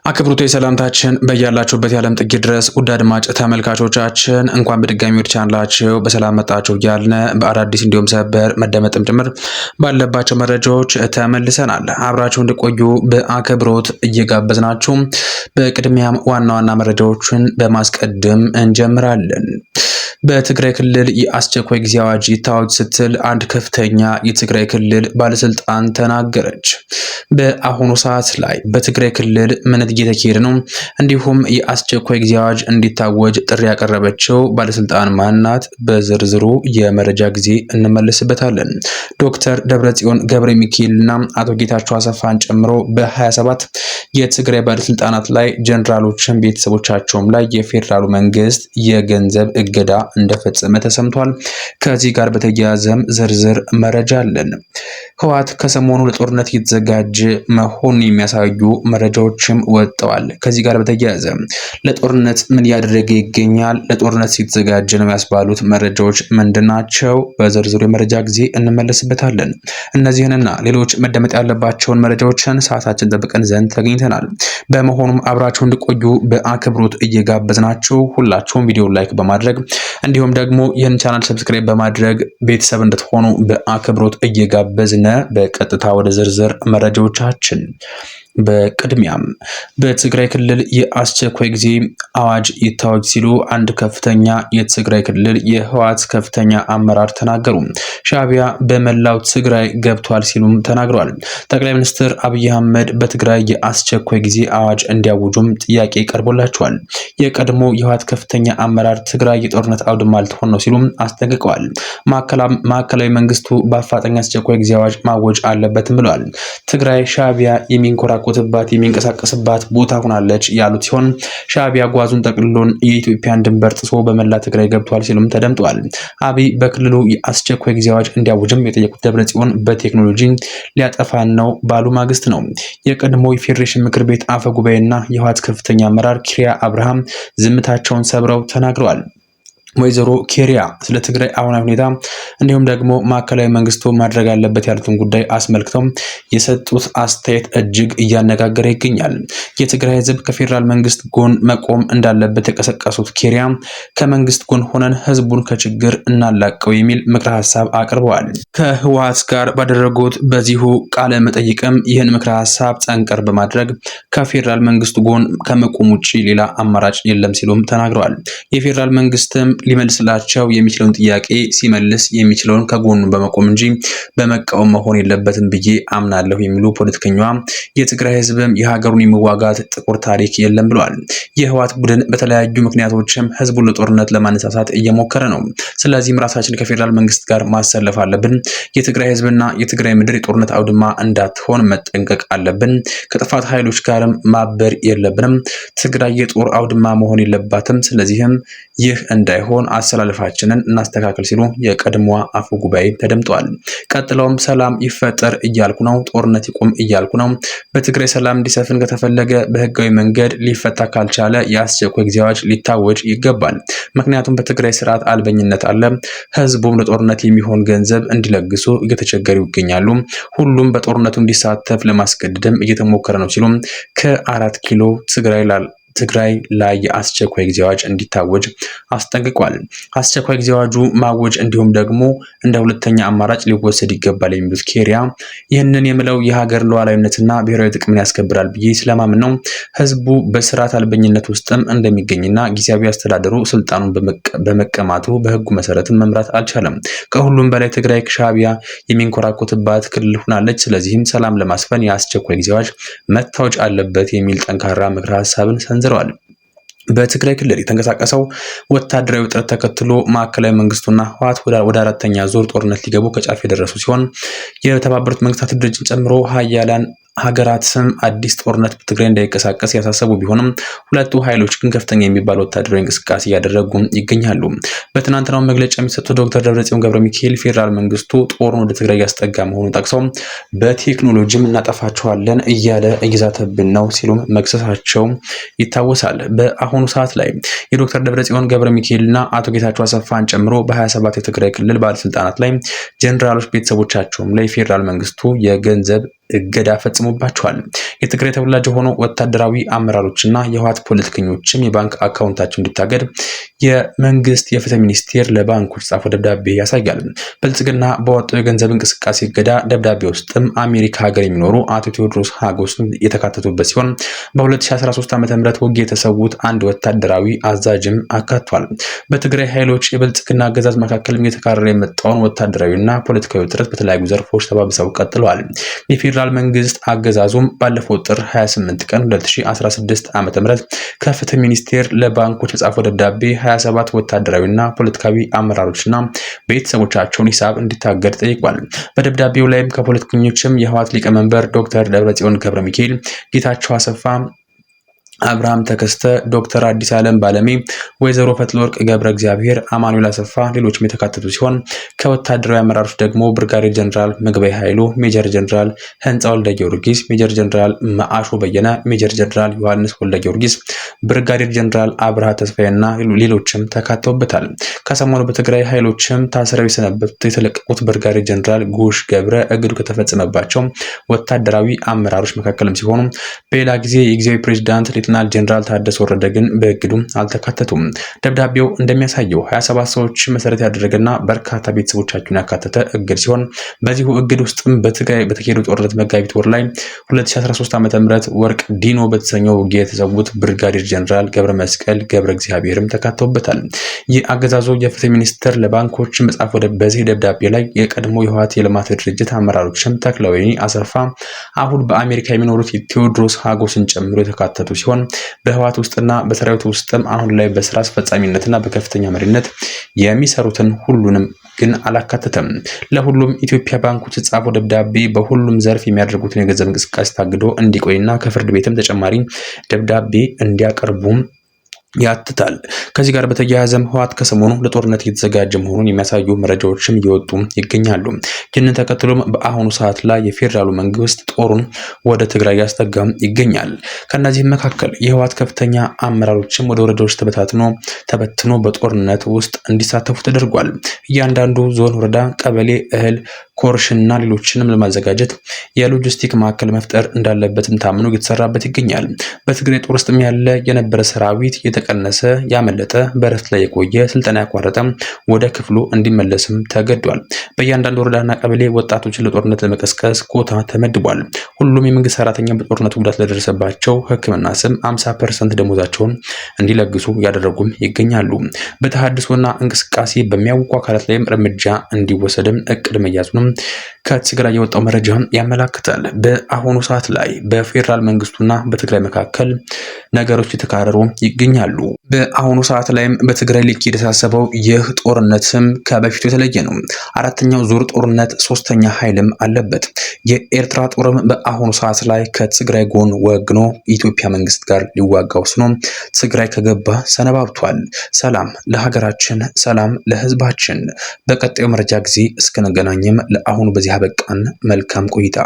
አክብሮት ሰላምታችን በያላችሁበት የዓለም ጥግ ድረስ ውድ አድማጭ ተመልካቾቻችን እንኳን በድጋሚ ወደ ቻናላችሁ በሰላም መጣችሁ እያልን በአዳዲስ እንዲሁም ሰበር መደመጥም ጭምር ባለባቸው መረጃዎች ተመልሰናል። አብራችሁ እንድቆዩ በአክብሮት እየጋበዝናችሁ በቅድሚያም ዋና ዋና መረጃዎችን በማስቀደም እንጀምራለን። በትግራይ ክልል የአስቸኳይ ጊዜ አዋጅ ይታወጅ ስትል አንድ ከፍተኛ የትግራይ ክልል ባለስልጣን ተናገረች። በአሁኑ ሰዓት ላይ በትግራይ ክልል ምን እየተካሄደ ነው፣ እንዲሁም የአስቸኳይ ጊዜ አዋጅ እንዲታወጅ ጥሪ ያቀረበችው ባለስልጣን ማናት? በዝርዝሩ የመረጃ ጊዜ እንመለስበታለን። ዶክተር ደብረጽዮን ገብረ ሚካኤልና አቶ ጌታቸው አሰፋን ጨምሮ በ27 የትግራይ ባለስልጣናት ላይ ጀነራሎችን ቤተሰቦቻቸውም ላይ የፌዴራሉ መንግስት የገንዘብ እገዳ እንደፈጸመ ተሰምቷል። ከዚህ ጋር በተያያዘም ዝርዝር መረጃ አለን። ህወሓት ከሰሞኑ ለጦርነት እየተዘጋጀ መሆኑን የሚያሳዩ መረጃዎችም ወጥተዋል። ከዚህ ጋር በተያያዘ ለጦርነት ምን ያደረገ ይገኛል? ለጦርነት ሲተዘጋጀ ነው ያስባሉት መረጃዎች ምንድናቸው? በዝርዝሩ የመረጃ ጊዜ እንመለስበታለን። እነዚህንና ሌሎች መደመጥ ያለባቸውን መረጃዎችን ሰዓታችን ጠብቀን ዘንድ ተገኝተናል። በመሆኑም አብራችሁ እንድቆዩ በአክብሮት እየጋበዝናችሁ ሁላችሁም ቪዲዮ ላይክ በማድረግ እንዲሁም ደግሞ ይህን ቻናል ሰብስክራይብ በማድረግ ቤተሰብ እንድትሆኑ በአክብሮት እየጋበዝነ በቀጥታ ወደ ዝርዝር መረጃዎቻችን በቅድሚያም በትግራይ ክልል የአስቸኳይ ጊዜ አዋጅ ይታወጅ ሲሉ አንድ ከፍተኛ የትግራይ ክልል የህወሓት ከፍተኛ አመራር ተናገሩ። ሻዕቢያ በመላው ትግራይ ገብቷል ሲሉም ተናግረዋል። ጠቅላይ ሚኒስትር አብይ አህመድ በትግራይ የአስቸኳይ ጊዜ አዋጅ እንዲያውጁም ጥያቄ ቀርቦላቸዋል። የቀድሞ የህወሓት ከፍተኛ አመራር ትግራይ የጦርነት አውድማ ልትሆን ነው ሲሉም አስጠንቅቀዋል። ማዕከላዊ መንግስቱ በአፋጣኝ አስቸኳይ ጊዜ አዋጅ ማወጅ አለበትም ብለዋል። ትግራይ ሻዕቢያ የሚንኮራኮትባት የሚንቀሳቀስባት ቦታ ሆናለች ያሉት ሲሆን ሻዕቢያ ጓዙን ጠቅልሎን የኢትዮጵያን ድንበር ጥሶ በመላ ትግራይ ገብቷል ሲሉም ተደምጠዋል። አብይ በክልሉ የአስቸኳይ ጊዜ አዋጅ እንዲያውጅም የጠየቁት ደብረጽዮን በቴክኖሎጂ ሊያጠፋን ነው ባሉ ማግስት ነው። የቀድሞ የፌዴሬሽን ምክር ቤት አፈ ጉባኤና የህወሓት ከፍተኛ አመራር ኪሪያ አብርሃም ዝምታቸውን ሰብረው ተናግረዋል። ወይዘሮ ኬሪያ ስለ ትግራይ አሁናዊ ሁኔታ እንዲሁም ደግሞ ማዕከላዊ መንግስቱ ማድረግ አለበት ያሉትን ጉዳይ አስመልክተው የሰጡት አስተያየት እጅግ እያነጋገረ ይገኛል። የትግራይ ህዝብ ከፌዴራል መንግስት ጎን መቆም እንዳለበት የቀሰቀሱት ኬሪያ ከመንግስት ጎን ሆነን ህዝቡን ከችግር እናላቀው የሚል ምክረ ሀሳብ አቅርበዋል። ከህወሓት ጋር ባደረጉት በዚሁ ቃለ መጠይቅም ይህን ምክረ ሀሳብ ጠንቀር በማድረግ ከፌዴራል መንግስቱ ጎን ከመቆም ውጪ ሌላ አማራጭ የለም ሲሉም ተናግረዋል። የፌዴራል መንግስትም ሊመልስላቸው የሚችለውን ጥያቄ ሲመልስ የሚችለውን ከጎኑ በመቆም እንጂ በመቃወም መሆን የለበትም ብዬ አምናለሁ የሚሉ ፖለቲከኛዋ የትግራይ ህዝብም የሀገሩን የመዋጋት ጥቁር ታሪክ የለም ብለዋል። የህወሓት ቡድን በተለያዩ ምክንያቶችም ህዝቡን ለጦርነት ለማነሳሳት እየሞከረ ነው። ስለዚህም ራሳችን ከፌዴራል መንግስት ጋር ማሰለፍ አለብን። የትግራይ ህዝብና የትግራይ ምድር የጦርነት አውድማ እንዳትሆን መጠንቀቅ አለብን። ከጥፋት ኃይሎች ጋርም ማበር የለብንም። ትግራይ የጦር አውድማ መሆን የለባትም። ስለዚህም ይህ እንዳይሆን አሰላለፋችንን እናስተካክል ሲሉ የቀድሞዋ አፈ ጉባኤ ተደምጠዋል። ቀጥለውም ሰላም ይፈጠር እያልኩ ነው፣ ጦርነት ይቁም እያልኩ ነው። በትግራይ ሰላም እንዲሰፍን ከተፈለገ በህጋዊ መንገድ ሊፈታ ካልቻለ የአስቸኳይ ጊዜ አዋጅ ሊታወጅ ይገባል። ምክንያቱም በትግራይ ስርዓት አልበኝነት አለ። ህዝቡም ለጦርነት የሚሆን ገንዘብ እንዲለግሱ እየተቸገሩ ይገኛሉ። ሁሉም በጦርነቱ እንዲሳተፍ ለማስገደድም እየተሞከረ ነው ሲሉም ከ4 ኪሎ ትግራይ ላይ የአስቸኳይ ጊዜ አዋጅ እንዲታወጅ አስጠንቅቋል። አስቸኳይ ጊዜ አዋጁ ማወጅ እንዲሁም ደግሞ እንደ ሁለተኛ አማራጭ ሊወሰድ ይገባል የሚሉት ኬሪያ ይህንን የምለው የሀገር ሉዓላዊነትና ብሔራዊ ጥቅምን ያስከብራል ብዬ ስለማምን ነው። ህዝቡ በስርዓት አልበኝነት ውስጥም እንደሚገኝና ጊዜያዊ አስተዳደሩ ስልጣኑን በመቀማቱ በህጉ መሰረትም መምራት አልቻለም። ከሁሉም በላይ ትግራይ ሻዕቢያ የሚንኮራኮትባት ክልል ሆናለች። ስለዚህም ሰላም ለማስፈን የአስቸኳይ ጊዜ አዋጅ መታወጅ አለበት የሚል ጠንካራ ምክረ ሀሳብን ሰንዝረዋል። በትግራይ ክልል የተንቀሳቀሰው ወታደራዊ ውጥረት ተከትሎ ማዕከላዊ መንግስቱና ህወሓት ወደ አራተኛ ዙር ጦርነት ሊገቡ ከጫፍ የደረሱ ሲሆን የተባበሩት መንግስታት ድርጅትን ጨምሮ ሀያላን ሀገራትም አዲስ ጦርነት በትግራይ እንዳይቀሳቀስ ያሳሰቡ ቢሆንም ሁለቱ ኃይሎች ግን ከፍተኛ የሚባል ወታደራዊ እንቅስቃሴ እያደረጉ ይገኛሉ። በትናንትናው መግለጫ የሚሰጡት ዶክተር ደብረጽዮን ገብረ ሚካኤል ፌዴራል መንግስቱ ጦሩን ወደ ትግራይ ያስጠጋ መሆኑን ጠቅሰው በቴክኖሎጂም እናጠፋቸዋለን እያለ እየዛተብን ነው ሲሉም መክሰሳቸው ይታወሳል። በአሁኑ ሰዓት ላይ የዶክተር ደብረጽዮን ገብረ ሚካኤልና አቶ ጌታቸው አሰፋን ጨምሮ በ27 የትግራይ ክልል ባለስልጣናት ላይ ጀነራሎች ቤተሰቦቻቸውም ላይ ፌዴራል መንግስቱ የገንዘብ እገዳ ፈጽሞባቸዋል። የትግራይ ተወላጅ የሆኑ ወታደራዊ አመራሮችና የህወሓት ፖለቲከኞችም የባንክ አካውንታቸው እንዲታገድ የመንግስት የፍትህ ሚኒስቴር ለባንኮች ጻፈው ደብዳቤ ያሳያል። ብልጽግና በወጣው የገንዘብ እንቅስቃሴ እገዳ ደብዳቤ ውስጥም አሜሪካ ሀገር የሚኖሩ አቶ ቴዎድሮስ ሀጎስን የተካተቱበት ሲሆን በ2013 ዓ.ም ውጊያ የተሰዉት አንድ ወታደራዊ አዛዥም አካቷል። በትግራይ ኃይሎች የብልጽግና አገዛዝ መካከልም የተካረረ የመጣውን ወታደራዊና ፖለቲካዊ ውጥረት በተለያዩ ዘርፎች ተባብሰው ቀጥለዋል። የፌዴራል መንግስት አገዛዙም ባለፈው ጥር 28 ቀን 2016 ዓ.ም ከፍትህ ሚኒስቴር ለባንኮች የጻፈው ደብዳቤ 27 ወታደራዊና ፖለቲካዊ አመራሮችና ቤተሰቦቻቸውን ሂሳብ እንዲታገድ ጠይቋል። በደብዳቤው ላይም ከፖለቲከኞችም የህወሓት ሊቀመንበር ዶክተር ደብረጽዮን ገብረ ሚካኤል፣ ጌታቸው አሰፋ፣ አብርሃም ተከስተ፣ ዶክተር አዲስ ዓለም ባለሜ፣ ወይዘሮ ፈትለወርቅ ገብረ እግዚአብሔር፣ አማኑኤል አሰፋ ሌሎችም የተካተቱ ሲሆን ከወታደራዊ አመራሮች ደግሞ ብርጋዴር ጀነራል ምግበይ ኃይሉ፣ ሜጀር ጀነራል ህንጻ ወልደ ጊዮርጊስ፣ ሜጀር ጀነራል ማአሾ በየነ፣ ሜጀር ጀነራል ዮሐንስ ወልደ ጊዮርጊስ፣ ብርጋዴር ጀነራል አብርሃ ተስፋዬና ሌሎችም ተካተውበታል። ከሰሞኑ በትግራይ ኃይሎችም ታስረው የሰነበቱት የተለቀቁት ብርጋዴር ጀነራል ጉሽ ገብረ እግዱ ከተፈጸመባቸው ወታደራዊ አመራሮች መካከልም ሲሆኑ በሌላ ጊዜ የጊዜያዊ ፕሬዝዳንት ሌተናል ጀነራል ታደሰ ወረደ ግን በእግዱ አልተካተቱም። ደብዳቤው እንደሚያሳየው 27 ሰዎች መሰረት ያደረገና በርካታ ቤተሰቦቻቸውን ያካተተ እግድ ሲሆን በዚሁ እግድ ውስጥም በትግራይ በተካሄደው ጦርነት መጋቢት ወር ላይ 2013 ዓ.ም ወርቅ ዲኖ በተሰኘው ውጊያ የተሰዉት ብርጋዴር ጀነራል ገብረ መስቀል ገብረ እግዚአብሔርም ተካተውበታል። ይህ አገዛዙ የፍትህ ሚኒስቴር ለባንኮች መጻፍ ወደ በዚህ ደብዳቤ ላይ የቀድሞ የህወሓት የልማት ድርጅት አመራሮችም ተክለወይኒ አሰፋ አሁን በአሜሪካ የሚኖሩት ቴዎድሮስ ሀጎስን ጨምሮ የተካተቱ ሲሆን በህወሓት ውስጥና በሰራዊቱ ውስጥም አሁን ላይ በስራ አስፈጻሚነትና በከፍተኛ መሪነት የሚሰሩትን ሁሉንም ግን አላካተተም። ለሁሉም ኢትዮጵያ ባንኮች የተጻፈው ደብዳቤ በሁሉም ዘርፍ የሚያደርጉትን የገንዘብ እንቅስቃሴ ታግዶ እንዲቆይና ከፍርድ ቤትም ተጨማሪ ደብዳቤ እንዲያቀርቡም ያትታል። ከዚህ ጋር በተያያዘም ህወሓት ከሰሞኑ ለጦርነት እየተዘጋጀ መሆኑን የሚያሳዩ መረጃዎችም እየወጡ ይገኛሉ። ይህንን ተከትሎም በአሁኑ ሰዓት ላይ የፌዴራሉ መንግስት ጦሩን ወደ ትግራይ ያስጠጋም ይገኛል። ከነዚህም መካከል የህወሓት ከፍተኛ አመራሮችም ወደ ወረዳዎች ተበትኖ በጦርነት ውስጥ እንዲሳተፉ ተደርጓል። እያንዳንዱ ዞን፣ ወረዳ፣ ቀበሌ እህል ኮርሽና ሌሎችንም ለማዘጋጀት የሎጂስቲክ ማዕከል መፍጠር እንዳለበትም ታምኖ እየተሰራበት ይገኛል። በትግራይ ጦር ውስጥም ያለ የነበረ ሰራዊት የተቀነሰ ያመለጠ በረፍት ላይ የቆየ ስልጠና ያቋረጠ ወደ ክፍሉ እንዲመለስም ተገዷል። በእያንዳንዱ ወረዳና ቀበሌ ወጣቶችን ለጦርነት ለመቀስቀስ ኮታ ተመድቧል። ሁሉም የመንግስት ሰራተኛ በጦርነቱ ጉዳት ለደረሰባቸው ሕክምና ስም 50% ደሞዛቸውን እንዲለግሱ ያደረጉም ይገኛሉ። በተሐድሶና እንቅስቃሴ በሚያውቁ አካላት ላይም እርምጃ እንዲወሰድም እቅድ መያዙንም ከትግራይ የወጣው መረጃ ያመላክታል። በአሁኑ ሰዓት ላይ በፌዴራል መንግስቱና በትግራይ መካከል ነገሮች የተካረሩ ይገኛሉ። በአሁኑ ሰዓት ላይም በትግራይ ሊካሄድ የታሰበው ይህ ጦርነትም ከበፊቱ የተለየ ነው። አራተኛው ዙር ጦርነት ሶስተኛ ኃይልም አለበት። የኤርትራ ጦርም በአሁኑ ሰዓት ላይ ከትግራይ ጎን ወግኖ ኢትዮጵያ መንግስት ጋር ሊዋጋ ወስኖ ትግራይ ከገባ ሰነባብቷል። ሰላም ለሀገራችን፣ ሰላም ለህዝባችን። በቀጣዩ መረጃ ጊዜ እስከነገናኝም ለአሁኑ በዚህ አበቃን። መልካም ቆይታ።